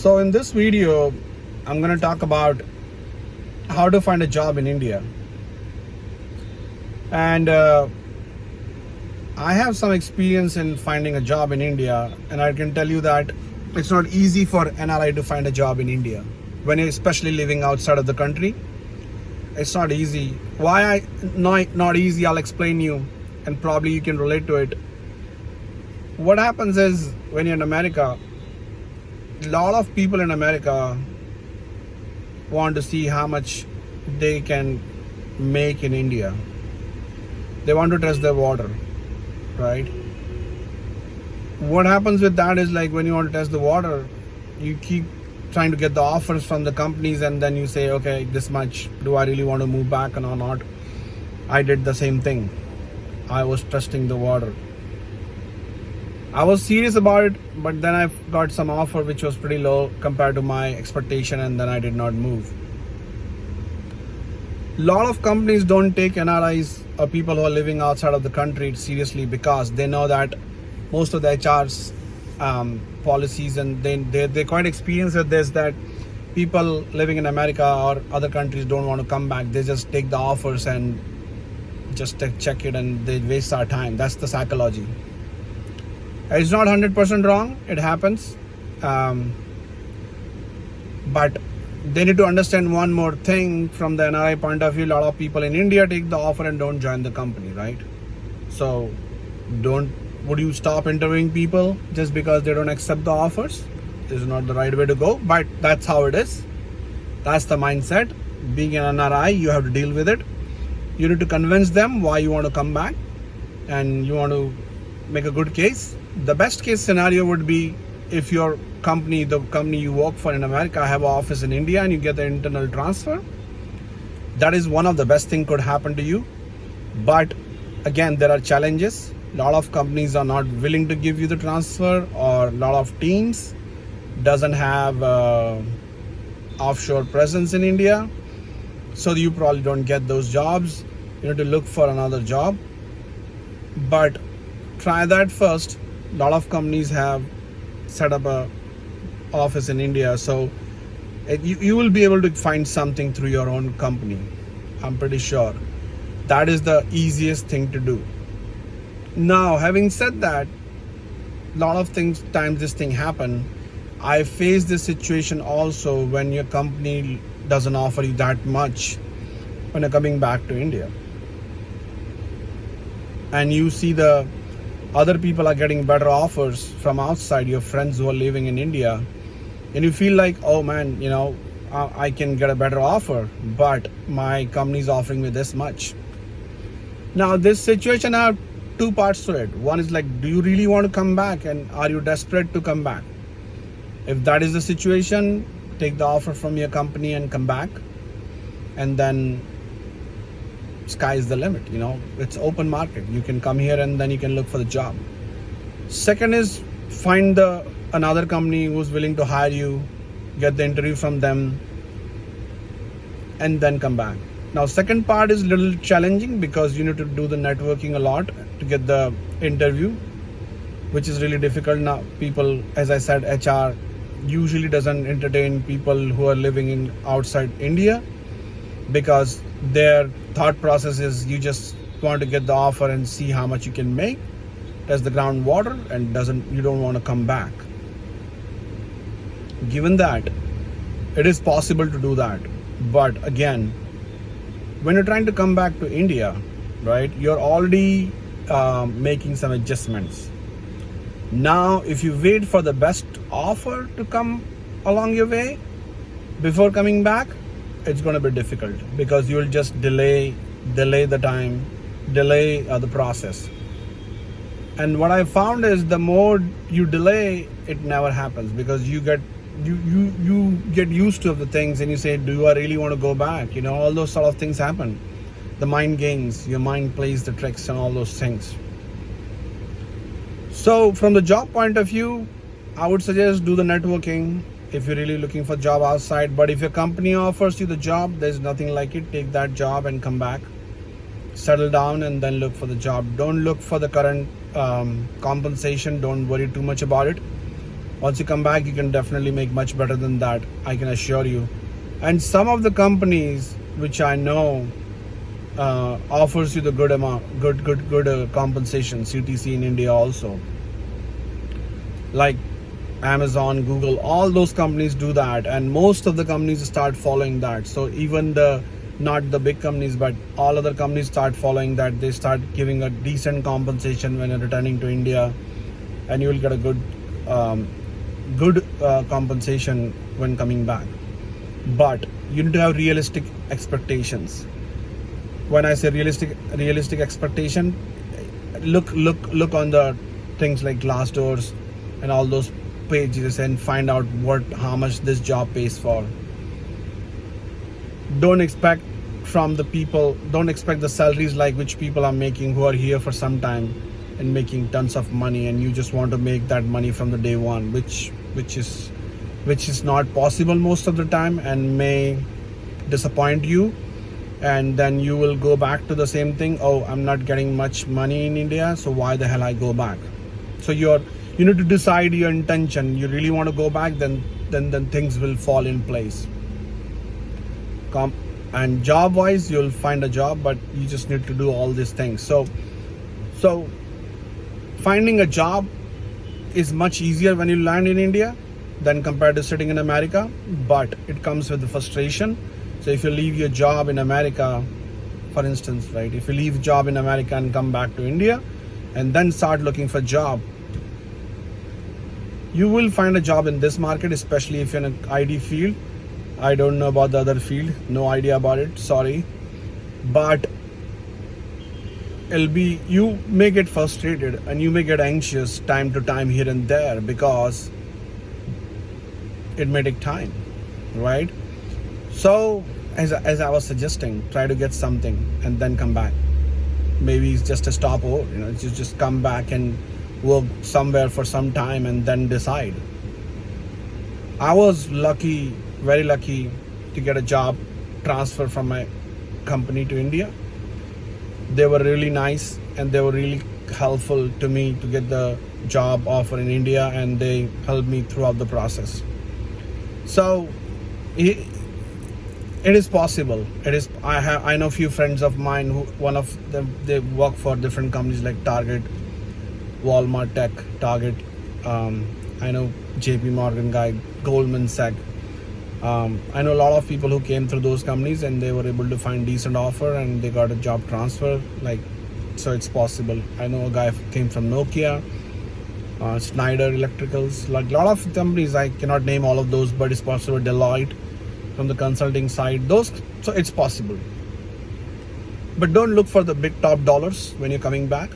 So in this video, I'm going to talk about how to find a job in India. And I have some experience in finding a job in India, and I can tell you that it's not easy for NRI to find a job in India. When you're especially living outside of the country, it's not easy. Why not easy, I'll explain you, and probably you can relate to it. What happens is, when you're in America, a lot of people in America want to see how much they can make in India. They want to test their water, right? What happens with that is, like, when you want to test the water, you keep trying to get the offers from the companies, and then you say, okay, this much, do I really want to move back or not? I did the same thing. I was testing the water. I was serious about it, but then I got some offer which was pretty low compared to my expectation, and then I did not move. A lot of companies don't take NRIs or people who are living outside of the country seriously, because they know that most of the HR's policies, and they're quite experienced with this, that people living in America or other countries don't want to come back. They just take the offers and just check it, and they waste our time. That's the psychology. It's not 100% wrong, it happens, but they need to understand one more thing. From the NRI point of view, a lot of people in India take the offer and don't join the company, right? So would you stop interviewing people just because they don't accept the offers? This is not the right way to go, but that's how it is. That's the mindset. Being an NRI, you have to deal with it. You need to convince them why you want to come back, and you want to make a good case. The best case scenario would be if your company, the company you work for in America, have an office in India and you get the internal transfer. That is one of the best things could happen to you. But again, there are challenges. A lot of companies are not willing to give you the transfer, or a lot of teams doesn't have offshore presence in India. So you probably don't get those jobs. You need to look for another job. But try that first. A lot of companies have set up a office in India, so you will be able to find something through your own company. I'm pretty sure that is the easiest thing to do. Now, having said that, a lot of times this thing happen. I faced this situation also when your company doesn't offer you that much when you're coming back to India, and you see the other people are getting better offers from outside, your friends who are living in India, and you feel like, oh man, I can get a better offer, but my company is offering me this much. Now, this situation have two parts to it. One is like, do you really want to come back, and are you desperate to come back? If that is the situation, take the offer from your company and come back, and then sky is the limit. It's open market. You can come here and then you can look for the job. Second is, find another company who's willing to hire you, get the interview from them, and then come back. Now, second part is a little challenging because you need to do the networking a lot to get the interview, which is really difficult. Now, people, as I said, HR usually doesn't entertain people who are living in outside India, because their thought process is you just want to get the offer and see how much you can make, test the groundwater, and you don't want to come back. Given that, it is possible to do that, but again, when you're trying to come back to India, right, you're already making some adjustments. Now, if you wait for the best offer to come along your way before coming back, it's going to be difficult, because you'll just delay the time, delay the process. And what I found is, the more you delay, it never happens, because you get used to the things, and you say, do I really want to go back? All those sort of things happen. The mind games, your mind plays the tricks and all those things. So from the job point of view, I would suggest do the networking if you're really looking for a job outside. But if your company offers you the job, there's nothing like it. Take that job and come back, settle down, and then look for the job. Don't look for the current compensation. Don't worry too much about it. Once you come back, you can definitely make much better than that, I can assure you. And some of the companies which I know offers you the good amount, good compensation, CTC in India also. Like Amazon, Google, all those companies do that, and most of the companies start following that. So even not the big companies, but all other companies start following that. They start giving a decent compensation when you're returning to India, and you will get a good compensation when coming back. But you need to have realistic expectations. When I say realistic expectation, look on the things like Glassdoors and all those pages and find out how much this job pays for. Don't expect the salaries like which people are making who are here for some time and making tons of money, and you just want to make that money from the day one, which is not possible most of the time and may disappoint you. And then you will go back to the same thing. Oh, I'm not getting much money in India, so why the hell I go back? So you need to decide your intention. You really want to go back, then things will fall in place. And job wise, you'll find a job, but you just need to do all these things. So finding a job is much easier when you land in India than compared to sitting in America, but it comes with the frustration. So if you leave your job in America, for instance, right? If you leave job in America and come back to India and then start looking for job, you will find a job in this market, especially if you're in an ID field. I don't know about the other field, no idea about it, sorry. But you may get frustrated and you may get anxious time to time here and there because it may take time, right? So as I was suggesting, try to get something and then come back. Maybe it's just a stopover, just come back and work somewhere for some time and then decide. I was very lucky to get a job transfer from my company to India. They were really nice and they were really helpful to me to get the job offer in India, and they helped me throughout the process. So it is possible. I know a few friends of mine who, one of them, they work for different companies like Target, Walmart Tech, Target. I know JP Morgan guy, Goldman Sachs. I know a lot of people who came through those companies and they were able to find decent offer and they got a job transfer. So it's possible. I know a guy who came from Nokia, Schneider Electricals, like a lot of companies. I cannot name all of those, but it's possible. Deloitte from the consulting side. So it's possible. But don't look for the big top dollars when you're coming back.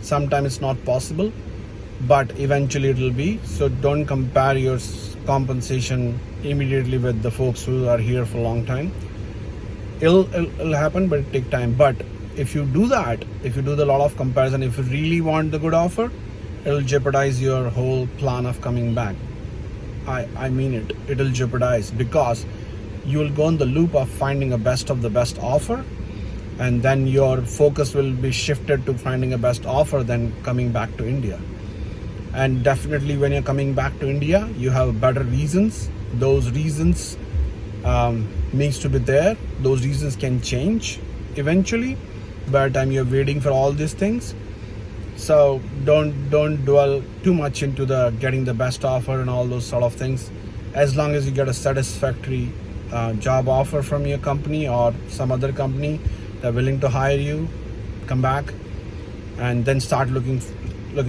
Sometimes it's not possible, but eventually it will be. So don't compare your compensation immediately with the folks who are here for a long time. It'll happen, but it take time. But if you do that, if you do the lot of comparison, if you really want the good offer, it'll jeopardize your whole plan of coming back. I mean it. It'll jeopardize because you will go in the loop of finding a best of the best offer, and then your focus will be shifted to finding a best offer than coming back to India. And definitely when you're coming back to India, you have better reasons. Those reasons needs to be there. Those reasons can change eventually by the time you're waiting for all these things. So don't dwell too much into the getting the best offer and all those sort of things. As long as you get a satisfactory job offer from your company or some other company that are willing to hire you, come back and then start looking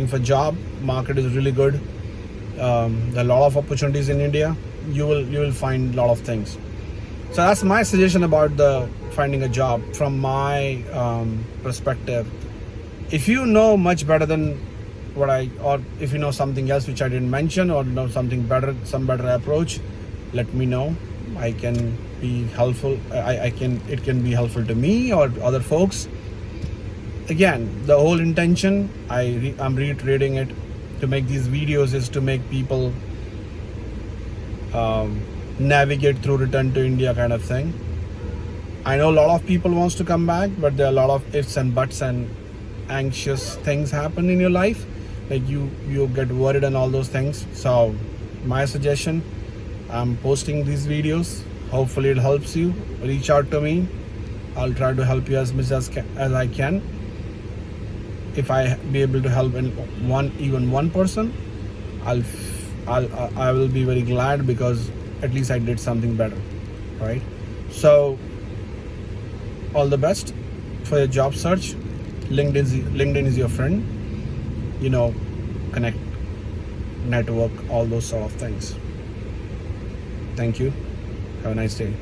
for job. Market is really good. There are a lot of opportunities in India. You will find a lot of things. So that's my suggestion about the finding a job from my perspective. If you know much better than or if you know something else which I didn't mention, or know something better, some better approach, let me know. I can be helpful. It can be helpful to me or other folks. Again, the whole intention, I'm reiterating it, to make these videos is to make people navigate through return to India kind of thing. I know a lot of people wants to come back, but there are a lot of ifs and buts and anxious things happen in your life. like you get worried and all those things. So my suggestion, I'm posting these videos, hopefully it helps you. Reach out to me, I'll try to help you as much as I can. If I be able to help even one person, I will be very glad, because at least I did something better, right? So all the best for your job search. LinkedIn is your friend. Connect, network, all those sort of things. Thank you. Have a nice day.